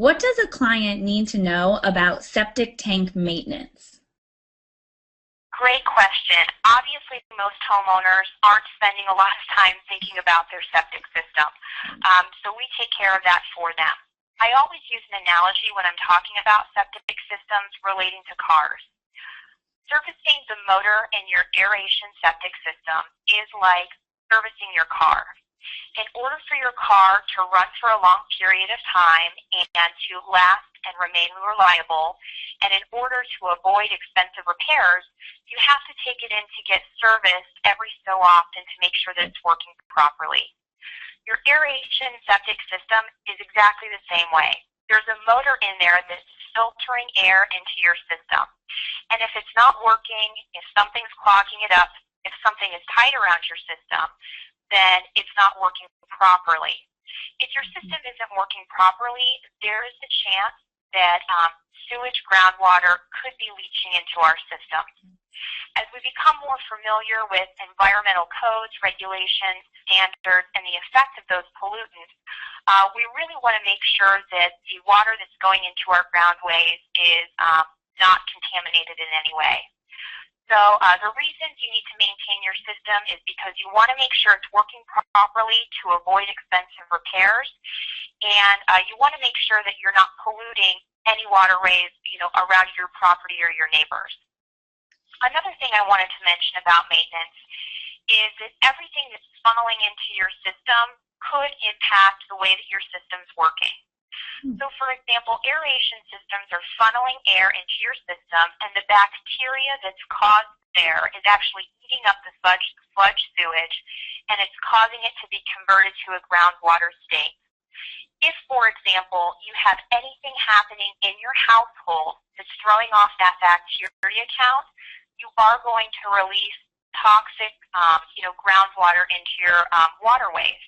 What does a client need to know about septic tank maintenance? Great question. Obviously, most homeowners aren't spending a lot of time thinking about their septic system, so we take care of that for them. I always use an analogy when I'm talking about septic systems relating to cars. Servicing the motor in your aeration septic system is like servicing your car. In order for your car to run for a long period of time and to last and remain reliable, and in order to avoid expensive repairs, you have to take it in to get serviced every so often to make sure that it's working properly. Your aeration septic system is exactly the same way. There's a motor in there that's filtering air into your system. And if it's not working, if something's clogging it up, if something is tight around your system, then it's not working properly. If your system isn't working properly, there is a chance that sewage groundwater could be leaching into our system. As we become more familiar with environmental codes, regulations, standards, and the effect of those pollutants, we really want to make sure that the water that's going into our groundways is not contaminated in any way. So the reasons you need to maintain your system is because you want to make sure it's working properly to avoid expensive repairs, and you want to make sure that you're not polluting any waterways, around your property or your neighbors. Another thing I wanted to mention about maintenance is that everything that's funneling into your system could impact the way that your system's working. So, for example, aeration systems are funneling air into your system, and the bacteria that's caused there is actually eating up the sludge sewage, and it's causing it to be converted to a groundwater state. If, for example, you have anything happening in your household that's throwing off that bacteria count, you are going to release toxic, groundwater into your waterways.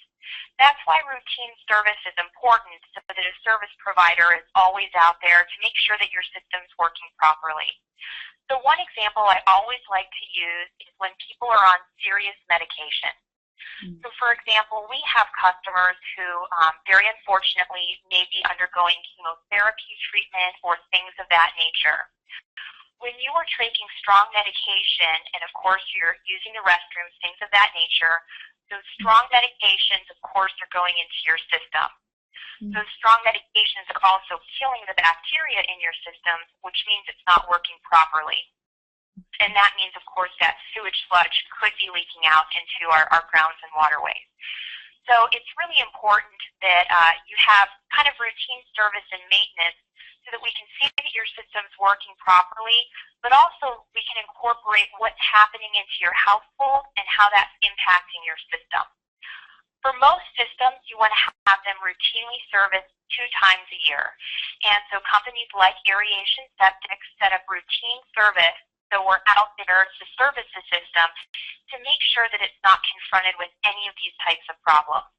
That's why routine service is important, so that a service provider is always out there to make sure that your system's working properly. So one example I always like to use is when people are on serious medication. So for example, we have customers who very unfortunately may be undergoing chemotherapy treatment or things of that nature. When you are taking strong medication, and of course you're using the restrooms, things of that nature, those strong medications, of course, are going into your system. Those strong medications are also killing the bacteria in your system, which means it's not working properly. And that means, of course, that sewage sludge could be leaking out into our grounds and waterways. So it's really important that you have kind of routine service and maintenance so that we can see that your system's working properly, but also we can incorporate what's happening into your household and how that's impacting your system. For most systems, you want to have them routinely serviced 2 times a year. And so companies like Aeration Septic set up routine service, so we're out there to service the system to make sure that it's not confronted with any of these types of problems.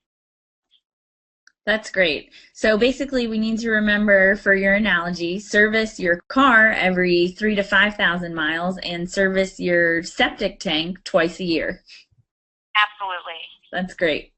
That's great. So basically we need to remember, for your analogy, service your car every 3,000 to 5,000 miles and service your septic tank twice a year. Absolutely. That's great.